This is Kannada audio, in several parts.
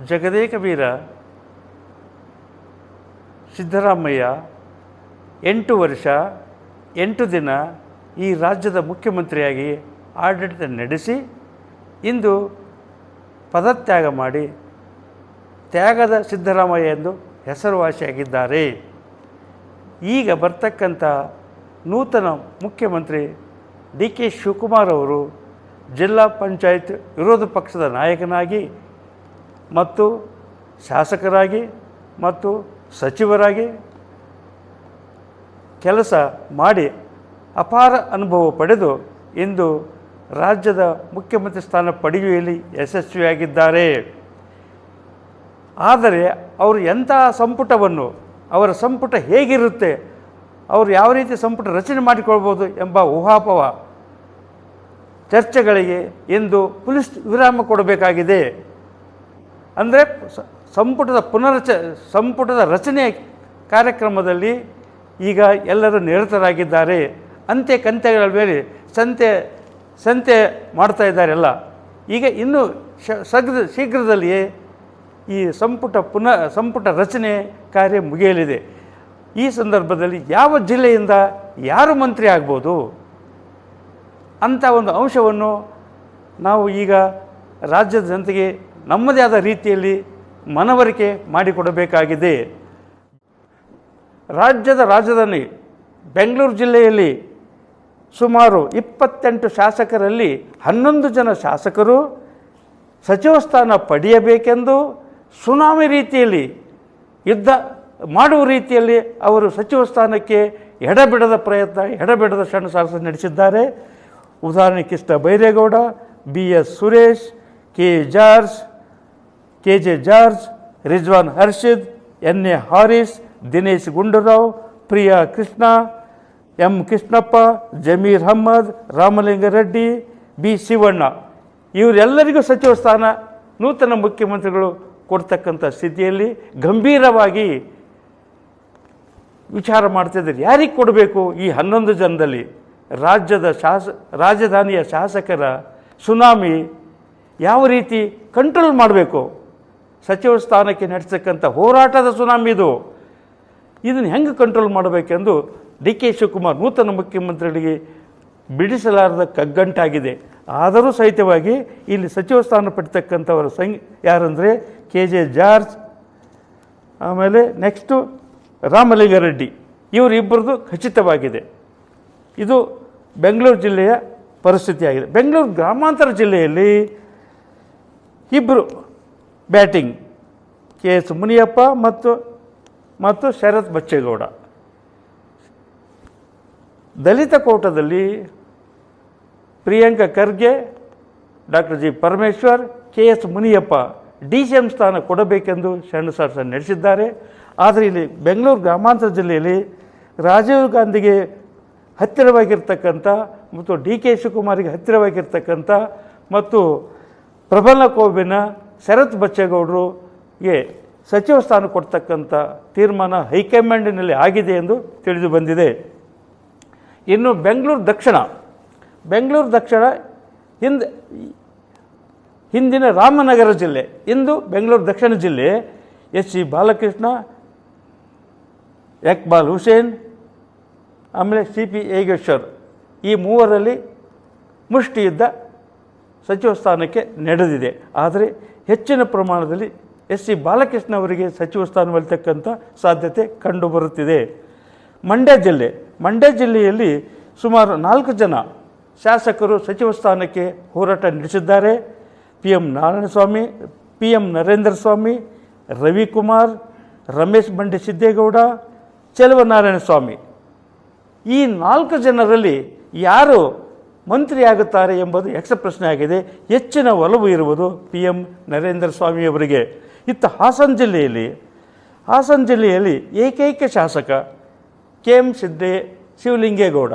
ಜಗದೇಕ ವೀರ ಸಿದ್ದರಾಮಯ್ಯ 8 ವರ್ಷ 8 ದಿನ ಈ ರಾಜ್ಯದ ಮುಖ್ಯಮಂತ್ರಿಯಾಗಿ ಆಡಳಿತ ನಡೆಸಿ ಇಂದು ಪದತ್ಯಾಗ ಮಾಡಿ ತ್ಯಾಗದ ಸಿದ್ದರಾಮಯ್ಯ ಎಂದು ಹೆಸರುವಾಸಿಯಾಗಿದ್ದಾರೆ. ಈಗ ಬರ್ತಕ್ಕಂಥ ನೂತನ ಮುಖ್ಯಮಂತ್ರಿ ಡಿ ಕೆ ಶಿವಕುಮಾರ್ ಅವರು ಜಿಲ್ಲಾ ಪಂಚಾಯತ್ ವಿರೋಧ ಪಕ್ಷದ ನಾಯಕನಾಗಿ ಮತ್ತು ಶಾಸಕರಾಗಿ ಮತ್ತು ಸಚಿವರಾಗಿ ಕೆಲಸ ಮಾಡಿ ಅಪಾರ ಅನುಭವ ಪಡೆದು ಇಂದು ರಾಜ್ಯದ ಮುಖ್ಯಮಂತ್ರಿ ಸ್ಥಾನ ಪಡೆಯುವಲ್ಲಿ ಯಶಸ್ವಿಯಾಗಿದ್ದಾರೆ. ಆದರೆ ಅವರು ಎಂತಹ ಸಂಪುಟವನ್ನು, ಅವರ ಸಂಪುಟ ಹೇಗಿರುತ್ತೆ, ಅವರು ಯಾವ ರೀತಿ ಸಂಪುಟ ರಚನೆ ಮಾಡಿಕೊಳ್ಬೋದು ಎಂಬ ಊಹಾಪೋಹ ಚರ್ಚೆಗಳಿಗೆ ಇಂದು ವಿರಾಮ ಕೊಡಬೇಕಾಗಿದೆ. ಅಂದರೆ ಸಂಪುಟದ ರಚನೆ ಕಾರ್ಯಕ್ರಮದಲ್ಲಿ ಈಗ ಎಲ್ಲರೂ ನಿರತರಾಗಿದ್ದಾರೆ. ಅಂತೆ ಕಂತೆಗಳ ಮೇಲೆ ಸಂತೆ ಮಾಡ್ತಾ ಇದ್ದಾರೆಲ್ಲ. ಈಗ ಇನ್ನೂ ಶೀಘ್ರದಲ್ಲಿಯೇ ಈ ಸಂಪುಟ ರಚನೆ ಕಾರ್ಯ ಮುಗಿಯಲಿದೆ. ಈ ಸಂದರ್ಭದಲ್ಲಿ ಯಾವ ಜಿಲ್ಲೆಯಿಂದ ಯಾರು ಮಂತ್ರಿ ಆಗ್ಬೋದು ಅಂಥ ಒಂದು ಅಂಶವನ್ನು ನಾವು ಈಗ ರಾಜ್ಯದ ಜನತೆಗೆ ನಮ್ಮದೇ ಆದ ರೀತಿಯಲ್ಲಿ ಮನವರಿಕೆ ಮಾಡಿಕೊಡಬೇಕಾಗಿದೆ. ರಾಜ್ಯದ ರಾಜಧಾನಿ ಬೆಂಗಳೂರು ಜಿಲ್ಲೆಯಲ್ಲಿ ಸುಮಾರು 28 ಶಾಸಕರಲ್ಲಿ 11 ಜನ ಶಾಸಕರು ಸಚಿವ ಸ್ಥಾನ ಪಡೆಯಬೇಕೆಂದು ಸುನಾಮಿ ರೀತಿಯಲ್ಲಿ ಯುದ್ಧ ಮಾಡುವ ರೀತಿಯಲ್ಲಿ ಅವರು ಸಚಿವ ಸ್ಥಾನಕ್ಕೆ ಎಡಬಿಡದ ಷಣ್ಸಾಹಸ ನಡೆಸಿದ್ದಾರೆ. ಉದಾಹರಣೆ Krishna Byregowda, BS Suresh, KJ George, Rizwan Harshid, NA Haris, Dinesh Gundu Rao, Priya Krishna, M Krishnappa, Zameer Ahmed, Ramalinga Reddy, B Shivanna ಇವರೆಲ್ಲರಿಗೂ ಸಚಿವ ಸ್ಥಾನ ನೂತನ ಮುಖ್ಯಮಂತ್ರಿಗಳು ಕೊಡ್ತಕ್ಕಂಥ ಸ್ಥಿತಿಯಲ್ಲಿ ಗಂಭೀರವಾಗಿ ವಿಚಾರ ಮಾಡ್ತಿದ್ದಾರೆ. ಯಾರಿಗೆ ಕೊಡಬೇಕು? ಈ 11 ಜನದಲ್ಲಿ ರಾಜಧಾನಿಯ ಶಾಸಕರ ಸುನಾಮಿ ಯಾವ ರೀತಿ ಕಂಟ್ರೋಲ್ ಮಾಡಬೇಕು? ಸಚಿವ ಸ್ಥಾನಕ್ಕೆ ನಡೆಸತಕ್ಕಂಥ ಹೋರಾಟದ ಸುನಾಮಿ ಇದನ್ನು ಹೆಂಗೆ ಕಂಟ್ರೋಲ್ ಮಾಡಬೇಕೆಂದು ಡಿ ಕೆ ಶಿವಕುಮಾರ್ ನೂತನ ಮುಖ್ಯಮಂತ್ರಿಗಳಿಗೆ ಬಿಡಿಸಲಾರದ ಕಗ್ಗಂಟಾಗಿದೆ. ಆದರೂ ಸಹಿತವಾಗಿ ಇಲ್ಲಿ ಸಚಿವ ಸ್ಥಾನ ಪಡ್ತಕ್ಕಂಥವರ ಯಾರಂದರೆ KJ ಜಾರ್ಜ್, ಆಮೇಲೆ ನೆಕ್ಸ್ಟು ರಾಮಲಿಂಗಾರೆಡ್ಡಿ, ಇವರಿಬ್ಬರದು ಖಚಿತವಾಗಿದೆ. ಇದು ಬೆಂಗಳೂರು ಜಿಲ್ಲೆಯ ಪರಿಸ್ಥಿತಿಯಾಗಿದೆ. ಬೆಂಗಳೂರು ಗ್ರಾಮಾಂತರ ಜಿಲ್ಲೆಯಲ್ಲಿ ಇಬ್ಬರು ಬ್ಯಾಟಿಂಗ್, KS ಮುನಿಯಪ್ಪ ಮತ್ತು ಶರತ್ ಬಚ್ಚೇಗೌಡ. ದಲಿತ ಕೋಟದಲ್ಲಿ Priyanka Kharge, doctor G Parameshwar, KS Muniyappa DCM ಸ್ಥಾನ ಕೊಡಬೇಕೆಂದು ಷಣ್ಸಾಹಸ ನಡೆಸಿದ್ದಾರೆ. ಆದರೆ ಇಲ್ಲಿ ಬೆಂಗಳೂರು ಗ್ರಾಮಾಂತರ ಜಿಲ್ಲೆಯಲ್ಲಿ ರಾಜೀವ್ ಗಾಂಧಿಗೆ ಹತ್ತಿರವಾಗಿರ್ತಕ್ಕಂಥ ಮತ್ತು DK ಶಿವಕುಮಾರಿಗೆ ಹತ್ತಿರವಾಗಿರ್ತಕ್ಕಂಥ ಮತ್ತು ಪ್ರಬಲ ಕೋವಿನ ಶರತ್ ಬಚ್ಚೇಗೌಡರಿಗೆ ಸಚಿವ ಸ್ಥಾನ ಕೊಡ್ತಕ್ಕಂಥ ತೀರ್ಮಾನ ಹೈಕಮಾಂಡಿನಲ್ಲಿ ಆಗಿದೆ ಎಂದು ತಿಳಿದು ಬಂದಿದೆ. ಇನ್ನು ಬೆಂಗಳೂರು ದಕ್ಷಿಣ ಹಿಂದಿನ ರಾಮನಗರ ಜಿಲ್ಲೆ, ಇಂದು ಬೆಂಗಳೂರು ದಕ್ಷಿಣ ಜಿಲ್ಲೆ SC ಬಾಲಕೃಷ್ಣ, ಇಕ್ಬಾಲ್ ಹುಸೇನ್, ಆಮೇಲೆ CP ಯೋಗೇಶ್ವರ್, ಈ ಮೂವರಲ್ಲಿ ಮುಷ್ಟಿಯುದ್ಧ ಸಚಿವ ಸ್ಥಾನಕ್ಕೆ ನಡೆದಿದೆ. ಆದರೆ ಹೆಚ್ಚಿನ ಪ್ರಮಾಣದಲ್ಲಿ SC ಬಾಲಕೃಷ್ಣ ಅವರಿಗೆ ಸಚಿವ ಸ್ಥಾನ ಬರ್ತಕ್ಕಂಥ ಸಾಧ್ಯತೆ ಕಂಡುಬರುತ್ತಿದೆ. ಮಂಡ್ಯ ಜಿಲ್ಲೆಯಲ್ಲಿ ಸುಮಾರು 4 ಜನ ಶಾಸಕರು ಸಚಿವ ಸ್ಥಾನಕ್ಕೆ ಹೋರಾಟ ನಡೆಸಿದ್ದಾರೆ. PM ನರೇಂದ್ರ ಸ್ವಾಮಿ, ರವಿಕುಮಾರ್, ರಮೇಶ್ ಬಂಡೆ ಸಿದ್ದೇಗೌಡ, ಚೆಲುವನಾರಾಯಣ ಸ್ವಾಮಿ, ಈ 4 ಜನರಲ್ಲಿ ಯಾರು ಮಂತ್ರಿಯಾಗುತ್ತಾರೆ ಎಂಬುದು ಪ್ರಶ್ನೆ ಆಗಿದೆ. ಹೆಚ್ಚಿನ ಒಲವು ಇರುವುದು PM ನರೇಂದ್ರ ಸ್ವಾಮಿಯವರಿಗೆ. ಇತ್ತ ಹಾಸನ ಜಿಲ್ಲೆಯಲ್ಲಿ ಏಕೈಕ ಶಾಸಕ KM ಶಿವಲಿಂಗೇಗೌಡ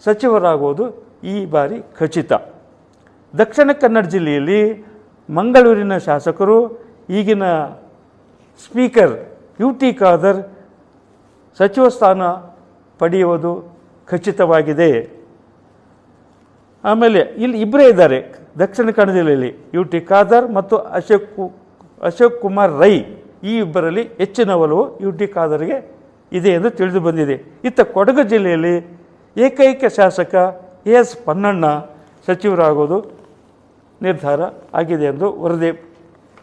ಸಚಿವರಾಗುವುದು ಈ ಬಾರಿ ಖಚಿತ. ದಕ್ಷಿಣ ಕನ್ನಡ ಜಿಲ್ಲೆಯಲ್ಲಿ ಮಂಗಳೂರಿನ ಶಾಸಕರು ಈಗಿನ ಸ್ಪೀಕರ್ UT ಖಾದರ್ ಸಚಿವ ಸ್ಥಾನ ಪಡೆಯುವುದು ಖಚಿತವಾಗಿದೆ. ಆಮೇಲೆ ಇಲ್ಲಿ ಇಬ್ಬರೇ ಇದ್ದಾರೆ, ದಕ್ಷಿಣ ಕನ್ನಡ ಜಿಲ್ಲೆಯಲ್ಲಿ UT ಖಾದರ್ ಮತ್ತು ಅಶೋಕ್ ಕುಮಾರ್ ರೈ ಈ ಇಬ್ಬರಲ್ಲಿ ಹೆಚ್ಚಿನ ಒಲವು UT ಖಾದರ್ಗೆ ಇದೆ ಎಂದು ತಿಳಿದು ಬಂದಿದೆ. ಇತ್ತ ಕೊಡಗು ಜಿಲ್ಲೆಯಲ್ಲಿ ಏಕೈಕ ಶಾಸಕ AS ಪನ್ನಣ್ಣ ಸಚಿವರಾಗೋದು ನಿರ್ಧಾರ ಆಗಿದೆ ಎಂದು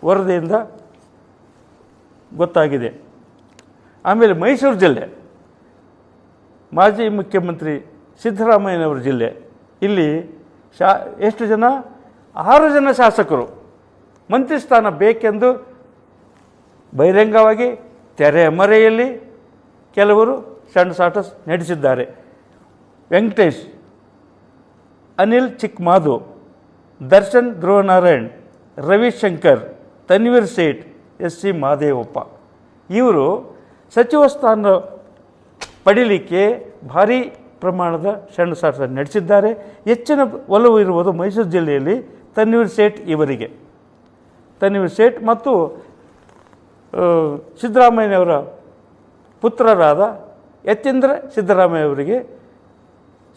ವರದಿಯಿಂದ ಗೊತ್ತಾಗಿದೆ. ಆಮೇಲೆ ಮೈಸೂರು ಜಿಲ್ಲೆ ಮಾಜಿ ಮುಖ್ಯಮಂತ್ರಿ ಸಿದ್ದರಾಮಯ್ಯನವರ ಜಿಲ್ಲೆ. ಇಲ್ಲಿ ಎಷ್ಟು ಜನ? 6 ಜನ ಶಾಸಕರು ಮಂತ್ರಿ ಸ್ಥಾನ ಬೇಕೆಂದು ಬಹಿರಂಗವಾಗಿ ತೆರೆಯ ಮರೆಯಲ್ಲಿ ಕೆಲವರು ಸಣ್ಣ ನಡೆಸಿದ್ದಾರೆ. ವೆಂಕಟೇಶ್, ಅನಿಲ್ ಚಿಕ್ಮಾದು, ದರ್ಶನ್ ಧ್ರುವನಾರಾಯಣ್, ರವಿಶಂಕರ್, ತನ್ವೀರ್ ಸೇಠ್, SC ಮಹದೇವಪ್ಪ ಇವರು ಸಚಿವ ಸ್ಥಾನ ಪಡೀಲಿಕ್ಕೆ ಭಾರೀ ಪ್ರಮಾಣದ ಸಣ್ಣ ನಡೆಸಿದ್ದಾರೆ. ಹೆಚ್ಚಿನ ಒಲವು ಇರುವುದು ಮೈಸೂರು ಜಿಲ್ಲೆಯಲ್ಲಿ ತನ್ವೀರ್ ಸೇಠ್ ಇವರಿಗೆ. ತನ್ವೀರ್ ಸೇಠ್ ಮತ್ತು ಸಿದ್ದರಾಮಯ್ಯನವರ ಪುತ್ರರಾದ ಯತೀಂದ್ರ ಸಿದ್ದರಾಮಯ್ಯ ಅವರಿಗೆ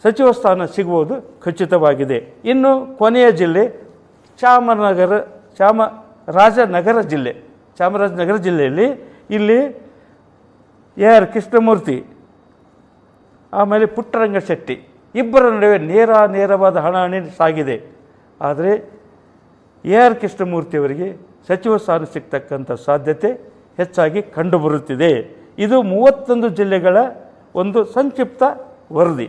ಸಚಿವ ಸ್ಥಾನ ಸಿಗುವುದು ಖಚಿತವಾಗಿದೆ. ಇನ್ನು ಕೊನೆಯ ಜಿಲ್ಲೆ ಚಾಮರಾಜನಗರ ಜಿಲ್ಲೆಯಲ್ಲಿ ಇಲ್ಲಿ AR ಕೃಷ್ಣಮೂರ್ತಿ ಆಮೇಲೆ ಪುಟ್ಟರಂಗ ಶೆಟ್ಟಿ ಇಬ್ಬರ ನಡುವೆ ನೇರವಾದ ಹಣಾಹಣಿ ಸಾಗಿದೆ. ಆದರೆ AR ಕೃಷ್ಣಮೂರ್ತಿಯವರಿಗೆ ಸಚಿವ ಸ್ಥಾನ ಸಿಗ್ತಕ್ಕಂಥ ಸಾಧ್ಯತೆ ಹೆಚ್ಚಾಗಿ ಕಂಡುಬರುತ್ತಿದೆ. ಇದು 31 ಜಿಲ್ಲೆಗಳ ಒಂದು ಸಂಕ್ಷಿಪ್ತ ವರದಿ.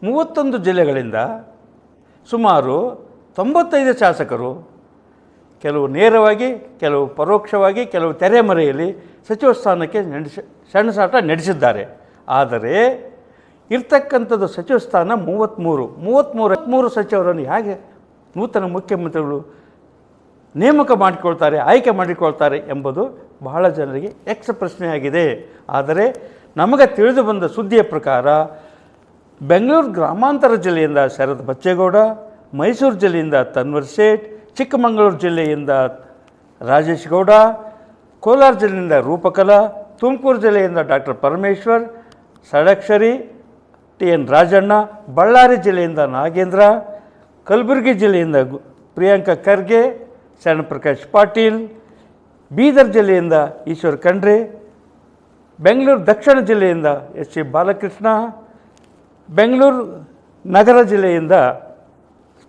31 ಜಿಲ್ಲೆಗಳಿಂದ ಸುಮಾರು 95 ಶಾಸಕರು ಕೆಲವು ನೇರವಾಗಿ, ಕೆಲವು ಪರೋಕ್ಷವಾಗಿ, ಕೆಲವು ತೆರೆಮರೆಯಲ್ಲಿ ಸಚಿವ ಸ್ಥಾನಕ್ಕೆ ಸಣ್ಣ ನಡೆಸಿದ್ದಾರೆ. ಆದರೆ ಇರ್ತಕ್ಕಂಥದ್ದು ಸಚಿವ ಸ್ಥಾನ 33 ಸಚಿವರನ್ನು ಹೇಗೆ ನೂತನ ಮುಖ್ಯಮಂತ್ರಿಗಳು ನೇಮಕ ಮಾಡಿಕೊಳ್ತಾರೆ, ಆಯ್ಕೆ ಮಾಡಿಕೊಳ್ತಾರೆ ಎಂಬುದು ಬಹಳ ಜನರಿಗೆ ಪ್ರಶ್ನೆಯಾಗಿದೆ. ಆದರೆ ನಮಗೆ ತಿಳಿದು ಬಂದ ಸುದ್ದಿಯ ಪ್ರಕಾರ ಬೆಂಗಳೂರು ಗ್ರಾಮಾಂತರ ಜಿಲ್ಲೆಯಿಂದ ಶರತ್ ಬಚ್ಚೇಗೌಡ, ಮೈಸೂರು ಜಿಲ್ಲೆಯಿಂದ ತನ್ವೀರ್ ಸೇಠ್, ಚಿಕ್ಕಮಗಳೂರು ಜಿಲ್ಲೆಯಿಂದ ರಾಜೇಶ್ ಗೌಡ, ಕೋಲಾರ ಜಿಲ್ಲೆಯಿಂದ ರೂಪಕಲಾ, ತುಮಕೂರು ಜಿಲ್ಲೆಯಿಂದ ಡಾಕ್ಟರ್ ಪರಮೇಶ್ವರ್, ಷಡಕ್ಷರಿ TN ರಾಜಣ್ಣ, ಬಳ್ಳಾರಿ ಜಿಲ್ಲೆಯಿಂದ ನಾಗೇಂದ್ರ, ಕಲಬುರಗಿ ಜಿಲ್ಲೆಯಿಂದ ಪ್ರಿಯಾಂಕಾ ಖರ್ಗೆ, ಶರಣಪ್ರಕಾಶ್ ಪಾಟೀಲ್, ಬೀದರ್ ಜಿಲ್ಲೆಯಿಂದ ಈಶ್ವರ್ ಖಂಡ್ರೆ, ಬೆಂಗಳೂರು ದಕ್ಷಿಣ ಜಿಲ್ಲೆಯಿಂದ SC ಬಾಲಕೃಷ್ಣ, ಬೆಂಗಳೂರು ನಗರ ಜಿಲ್ಲೆಯಿಂದ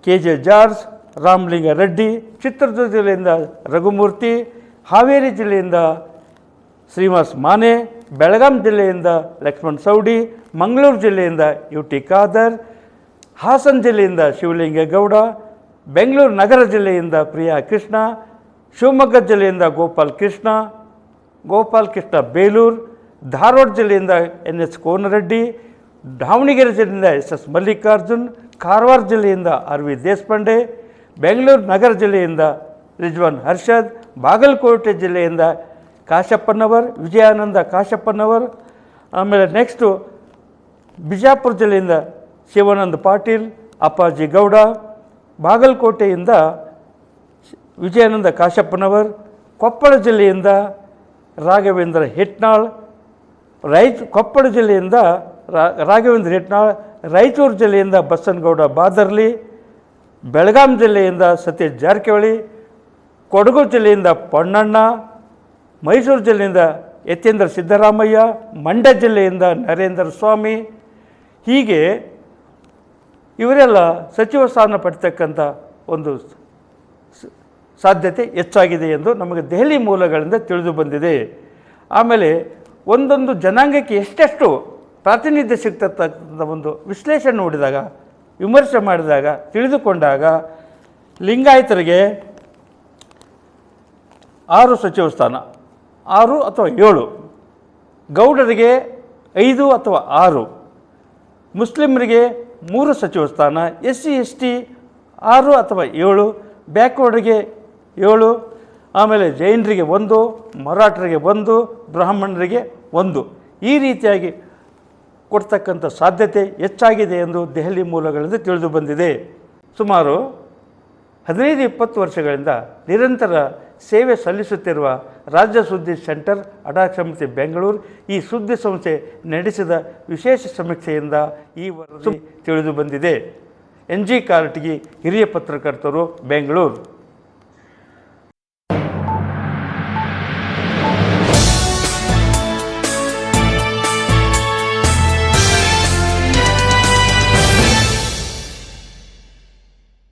KJ ಜಾರ್ಜ್, ರಾಮಲಿಂಗ ರೆಡ್ಡಿ, ಚಿತ್ರದುರ್ಗ ಜಿಲ್ಲೆಯಿಂದ ರಘುಮೂರ್ತಿ, ಹಾವೇರಿ ಜಿಲ್ಲೆಯಿಂದ ಶ್ರೀನಿವಾಸ್ ಮಾನೆ, ಬೆಳಗಾಂ ಜಿಲ್ಲೆಯಿಂದ ಲಕ್ಷ್ಮಣ್ ಸವಡಿ, ಮಂಗಳೂರು ಜಿಲ್ಲೆಯಿಂದ UT ಖಾದರ್, ಹಾಸನ ಜಿಲ್ಲೆಯಿಂದ ಶಿವಲಿಂಗೇಗೌಡ, ಬೆಂಗಳೂರು ನಗರ ಜಿಲ್ಲೆಯಿಂದ ಪ್ರಿಯಾ ಕೃಷ್ಣ, ಶಿವಮೊಗ್ಗ ಜಿಲ್ಲೆಯಿಂದ ಗೋಪಾಲ್ ಕೃಷ್ಣ ಬೇಲೂರು, ಧಾರವಾಡ ಜಿಲ್ಲೆಯಿಂದ NS ಕೋನರೆಡ್ಡಿ, ದಾವಣಗೆರೆ ಜಿಲ್ಲೆಯಿಂದ SS ಮಲ್ಲಿಕಾರ್ಜುನ್, ಕಾರವಾರ ಜಿಲ್ಲೆಯಿಂದ RV ದೇಶಪಾಂಡೆ, ಬೆಂಗಳೂರು ನಗರ ಜಿಲ್ಲೆಯಿಂದ ರಿಜ್ವಾನ್ ಹರ್ಷದ್, ಬಾಗಲಕೋಟೆ ಜಿಲ್ಲೆಯಿಂದ ಕಾಶಪ್ಪನವರ್, ವಿಜಯಾನಂದ ಕಾಶಪ್ಪನವರ್, ಆಮೇಲೆ ನೆಕ್ಸ್ಟು ಬಿಜಾಪುರ ಜಿಲ್ಲೆಯಿಂದ ಶಿವಾನಂದ ಪಾಟೀಲ್, ಅಪ್ಪಾಜಿ ಗೌಡ, ಬಾಗಲಕೋಟೆಯಿಂದ ವಿಜಯಾನಂದ ಕಾಶಪ್ಪನವರ್, ಕೊಪ್ಪಳ ಜಿಲ್ಲೆಯಿಂದ ರಾಘವೇಂದ್ರ ಹಿಟ್ನಾಳ್, ಕೊಪ್ಪಳ ಜಿಲ್ಲೆಯಿಂದ ರಾಘವೇಂದ್ರ ಹಿಟ್ನಾಳ್, ರಾಯಚೂರು ಜಿಲ್ಲೆಯಿಂದ ಬಸನಗೌಡ ಬಾದರ್ಲಿ, ಬೆಳಗಾಂ ಜಿಲ್ಲೆಯಿಂದ ಸತೀಶ್ ಜಾರಕಿಹೊಳಿ, ಕೊಡಗು ಜಿಲ್ಲೆಯಿಂದ ಪೊನ್ನಣ್ಣ, ಮೈಸೂರು ಜಿಲ್ಲೆಯಿಂದ ಯತೀಂದ್ರ ಸಿದ್ದರಾಮಯ್ಯ, ಮಂಡ್ಯ ಜಿಲ್ಲೆಯಿಂದ ನರೇಂದ್ರ ಸ್ವಾಮಿ, ಹೀಗೆ ಇವರೆಲ್ಲ ಸಚಿವ ಸ್ಥಾನ ಪಡ್ತಕ್ಕಂಥ ಒಂದು ಸಾಧ್ಯತೆ ಹೆಚ್ಚಾಗಿದೆ ಎಂದು ನಮಗೆ ದೆಹಲಿ ಮೂಲಗಳಿಂದ ತಿಳಿದು ಬಂದಿದೆ. ಆಮೇಲೆ ಒಂದೊಂದು ಜನಾಂಗಕ್ಕೆ ಎಷ್ಟೆಷ್ಟು ಪ್ರಾತಿನಿಧ್ಯ ಸಿಗ್ತಕ್ಕಂಥ ಒಂದು ವಿಶ್ಲೇಷಣೆ ನೋಡಿದಾಗ, ವಿಮರ್ಶೆ ಮಾಡಿದಾಗ, ತಿಳಿದುಕೊಂಡಾಗ ಲಿಂಗಾಯತರಿಗೆ 6 ಸಚಿವ ಸ್ಥಾನ, 6 ಅಥವಾ 7, ಗೌಡರಿಗೆ 5 ಅಥವಾ 6, ಮುಸ್ಲಿಮರಿಗೆ 3 ಸಚಿವ ಸ್ಥಾನ, SC ST 6 ಅಥವಾ 7, ಬ್ಯಾಕ್ವರ್ಡ್ಗೆ 7, ಆಮೇಲೆ ಜೈನರಿಗೆ 1, ಮರಾಠರಿಗೆ 1, ಬ್ರಾಹ್ಮಣರಿಗೆ 1, ಈ ರೀತಿಯಾಗಿ ಕೊಡ್ತಕ್ಕಂಥ ಸಾಧ್ಯತೆ ಹೆಚ್ಚಾಗಿದೆ ಎಂದು ದೆಹಲಿ ಮೂಲಗಳಿಂದ ತಿಳಿದು ಬಂದಿದೆ. ಸುಮಾರು 15-20 ವರ್ಷಗಳಿಂದ ನಿರಂತರ ಸೇವೆ ಸಲ್ಲಿಸುತ್ತಿರುವ ರಾಜ್ಯ ಸುದ್ದಿ ಸೆಂಟರ್ ಅಡಾಕ್ ಸಮಿತಿ ಬೆಂಗಳೂರು ಈ ಸುದ್ದಿ ಸಂಸ್ಥೆ ನಡೆಸಿದ ವಿಶೇಷ ಸಮೀಕ್ಷೆಯಿಂದ ಈ ವರದಿ ತಿಳಿದು ಬಂದಿದೆ. NG ಕಾರಟಗಿ, ಹಿರಿಯ ಪತ್ರಕರ್ತರು, ಬೆಂಗಳೂರು.